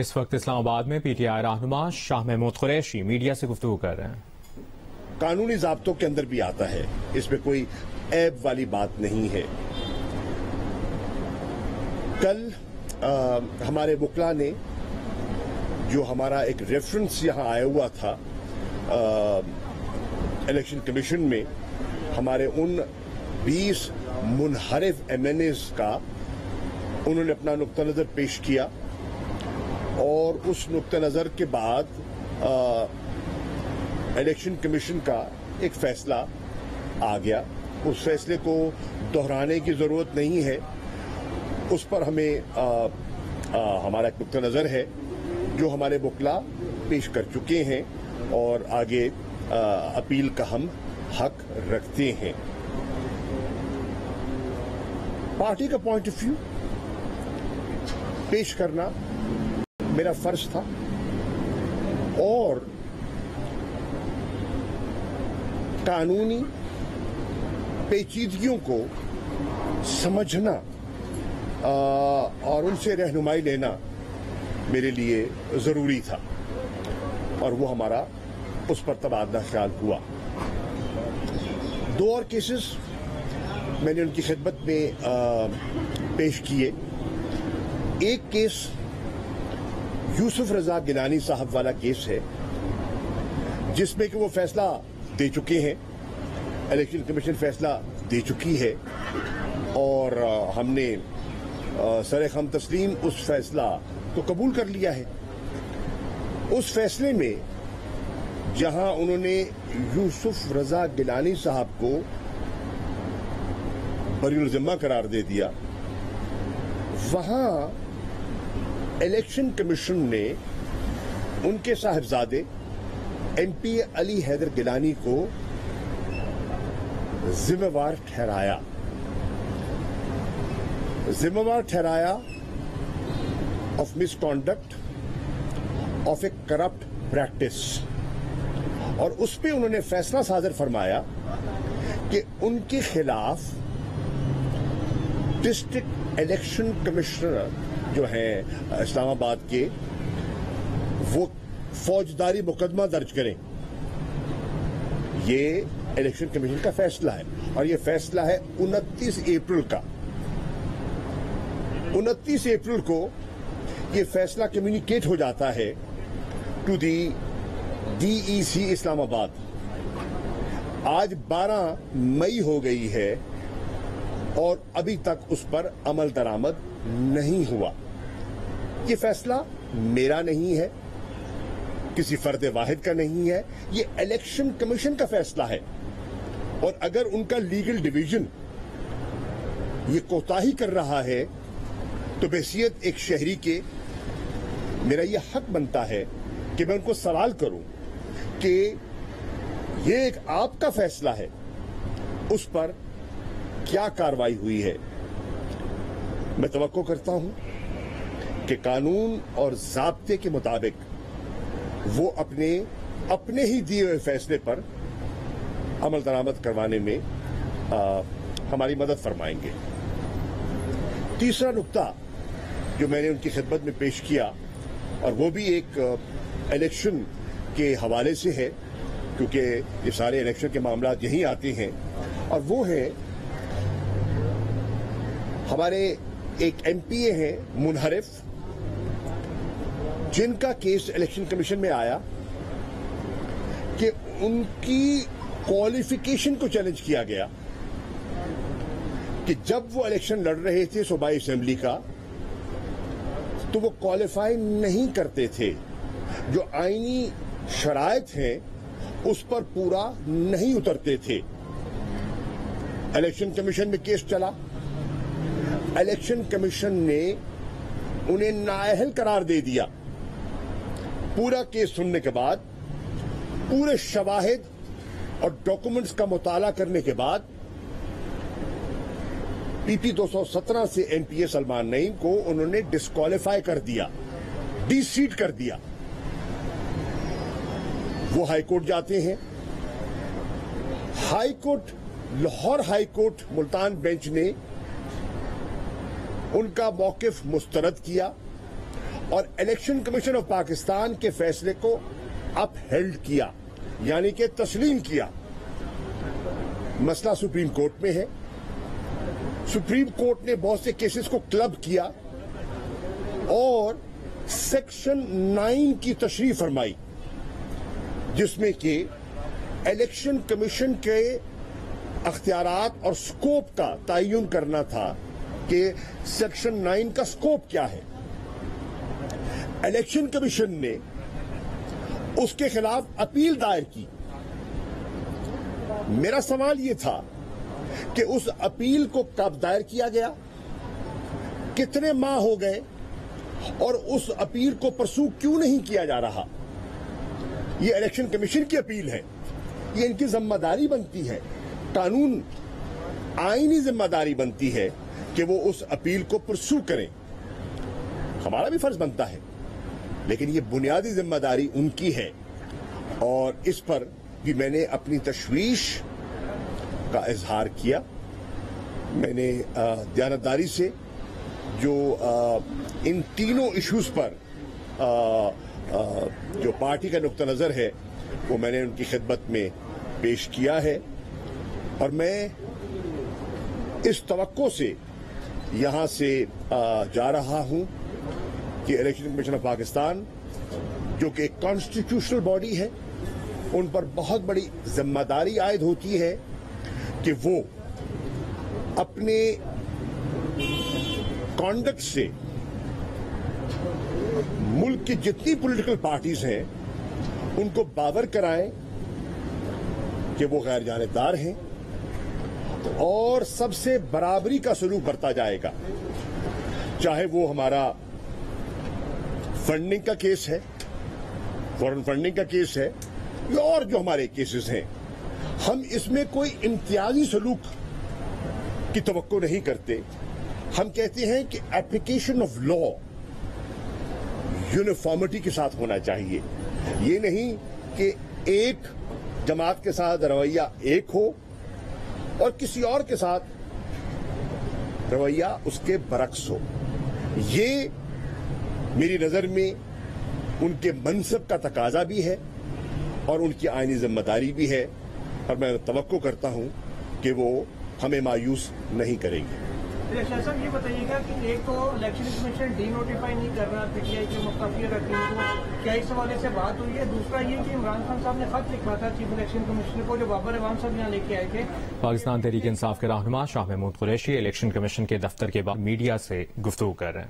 اس وقت اسلام آباد میں پی ٹی آئی رہنما شاہ محمود قریشی میڈیا سے گفتگو کر رہے ہیں۔ قانونی ضابطوں کے اندر بھی آتا ہے، اس میں کوئی عیب والی بات نہیں ہے۔ کل ہمارے وکلا نے جو ہمارا ایک ریفرنس یہاں آیا ہوا تھا الیکشن کمیشن میں، ہمارے ان 20 منحرف ایم این ایز کا انہوں نے اپنا نقطہ نظر پیش کیا، اور اس نقطہ نظر کے بعد الیکشن کمیشن کا ایک فیصلہ آ گیا۔ اس فیصلے کو دہرانے کی ضرورت نہیں ہے، اس پر ہمیں ہمارا ایک نقطہ نظر ہے جو ہمارے وکلا پیش کر چکے ہیں، اور آگے اپیل کا ہم حق رکھتے ہیں۔ پارٹی کا پوائنٹ آف ویو پیش کرنا میرا فرض تھا، اور قانونی پیچیدگیوں کو سمجھنا اور ان سے رہنمائی لینا میرے لیے ضروری تھا، اور وہ ہمارا اس پر تبادلہ خیال ہوا۔ 2 اور کیسز میں نے ان کی خدمت میں پیش کیے۔ ایک کیس یوسف رضا گیلانی صاحب والا کیس ہے، جس میں کہ وہ فیصلہ دے چکے ہیں، الیکشن کمیشن فیصلہ دے چکی ہے، اور ہم نے سر خم تسلیم اس فیصلہ کو قبول کر لیا ہے۔ اس فیصلے میں جہاں انہوں نے یوسف رضا گیلانی صاحب کو بری الذمہ قرار دے دیا، وہاں الیکشن کمیشن نے ان کے صاحبزادے ایم پی علی حیدر گیلانی کو ذمہ وار ٹھہرایا of miss conduct of a corrupt practice, اور اس پہ انہوں نے فیصلہ صادر فرمایا کہ ان کے خلاف ڈسٹرکٹ الیکشن کمشنر جو ہیں اسلام آباد کے، وہ فوجداری مقدمہ درج کریں۔ یہ الیکشن کمیشن کا فیصلہ ہے، اور یہ فیصلہ ہے 29 اپریل کا۔ 29 اپریل کو یہ فیصلہ کمیونیکیٹ ہو جاتا ہے ٹو دی DEC اسلام آباد۔ آج 12 مئی ہو گئی ہے، اور ابھی تک اس پر عمل درآمد نہیں ہوا۔ یہ فیصلہ میرا نہیں ہے، کسی فرد واحد کا نہیں ہے، یہ الیکشن کمیشن کا فیصلہ ہے، اور اگر ان کا لیگل ڈویژن یہ کوتاہی کر رہا ہے تو بحیثیت ایک شہری کے میرا یہ حق بنتا ہے کہ میں ان کو سوال کروں کہ یہ ایک آپ کا فیصلہ ہے، اس پر کیا کارروائی ہوئی ہے۔ میں توقع کرتا ہوں کہ قانون اور ضابطے کے مطابق وہ اپنے ہی دیے ہوئے فیصلے پر عمل درآمد کروانے میں ہماری مدد فرمائیں گے۔ تیسرا نقطہ جو میں نے ان کی خدمت میں پیش کیا، اور وہ بھی ایک الیکشن کے حوالے سے ہے، کیونکہ یہ سارے الیکشن کے معاملات یہیں آتے ہیں، اور وہ ہے ہمارے ایک ایم پی اے ہیں منحرف، جن کا کیس الیکشن کمیشن میں آیا کہ ان کی کوالیفیکیشن کو چیلنج کیا گیا کہ جب وہ الیکشن لڑ رہے تھے صوبائی اسمبلی کا تو وہ کوالیفائی نہیں کرتے تھے، جو آئینی شرائط ہیں اس پر پورا نہیں اترتے تھے۔ الیکشن کمیشن میں کیس چلا، الیکشن کمیشن نے انہیں نااہل قرار دے دیا۔ پورا کیس سننے کے بعد، پورے شواہد اور ڈاکومنٹس کا مطالعہ کرنے کے بعد، PP 217 سے ایم پی اے سلمان نعیم کو انہوں نے ڈسکوالیفائی کر دیا، ڈی سیٹ کر دیا۔ وہ ہائی کورٹ جاتے ہیں، high court Lahore high court Multan bench نے ان کا موقف مسترد کیا اور الیکشن کمیشن آف پاکستان کے فیصلے کو اپ ہیلڈ کیا، یعنی کہ تسلیم کیا۔ مسئلہ سپریم کورٹ میں ہے، سپریم کورٹ نے بہت سے کیسز کو کلب کیا اور سیکشن 9 کی تشریح فرمائی، جس میں کہ الیکشن کمیشن کے اختیارات اور سکوپ کا تعین کرنا تھا کہ سیکشن 9 کا سکوپ کیا ہے۔ الیکشن کمیشن نے اس کے خلاف اپیل دائر کی۔ میرا سوال یہ تھا کہ اس اپیل کو کب دائر کیا گیا، کتنے ماہ ہو گئے، اور اس اپیل کو پرسو کیوں نہیں کیا جا رہا؟ یہ الیکشن کمیشن کی اپیل ہے، یہ ان کی ذمہ داری بنتی ہے، قانون آئینی ذمہ داری بنتی ہے کہ وہ اس اپیل کو پرسو کریں۔ ہمارا بھی فرض بنتا ہے، لیکن یہ بنیادی ذمہ داری ان کی ہے، اور اس پر بھی میں نے اپنی تشویش کا اظہار کیا۔ میں نے دیانتداری سے جو ان تینوں ایشوز پر جو پارٹی کا نقطہ نظر ہے وہ میں نے ان کی خدمت میں پیش کیا ہے، اور میں اس توقع سے یہاں سے جا رہا ہوں کہ الیکشن کمیشن آف پاکستان جو کہ ایک کانسٹیٹیوشنل باڈی ہے، ان پر بہت بڑی ذمہ داری عائد ہوتی ہے کہ وہ اپنے کانڈکٹ سے ملک کی جتنی پولیٹیکل پارٹیز ہیں ان کو باور کرائیں کہ وہ غیر جانبدار ہیں اور سب سے برابری کا سلوک برتا جائے گا، چاہے وہ ہمارا فنڈنگ کا کیس ہے، فورن فنڈنگ کا کیس ہے، یا اور جو ہمارے کیسز ہیں۔ ہم اس میں کوئی امتیازی سلوک کی توقع نہیں کرتے۔ ہم کہتے ہیں کہ اپلیکیشن آف لا یونیفارمٹی کے ساتھ ہونا چاہیے، یہ نہیں کہ ایک جماعت کے ساتھ رویہ ایک ہو اور کسی اور کے ساتھ رویہ اس کے برعکس ہو۔ یہ میری نظر میں ان کے منصب کا تقاضا بھی ہے اور ان کی آئینی ذمہ داری بھی ہے، اور میں توقع کرتا ہوں کہ وہ ہمیں مایوس نہیں کریں گے۔ شاہ صاحب یہ بتائیے گا کہ ایک تو الیکشن کمیشن ڈی نوٹیفائی نہیں کر رہا پی ٹی آئی کے مختلف رکنوں کو، کیا اس حوالے سے بات ہوئی ہے؟ دوسرا یہ کہ عمران خان صاحب نے خط لکھا تھا چیف الیکشن کمیشنر کو جو بابر اعوان صاحب یہاں لے کے آئے تھے۔ پاکستان تحریک انصاف کے رہنما شاہ محمود قریشی الیکشن کمیشن کے دفتر کے بعد میڈیا سے گفتگو کر رہے ہیں۔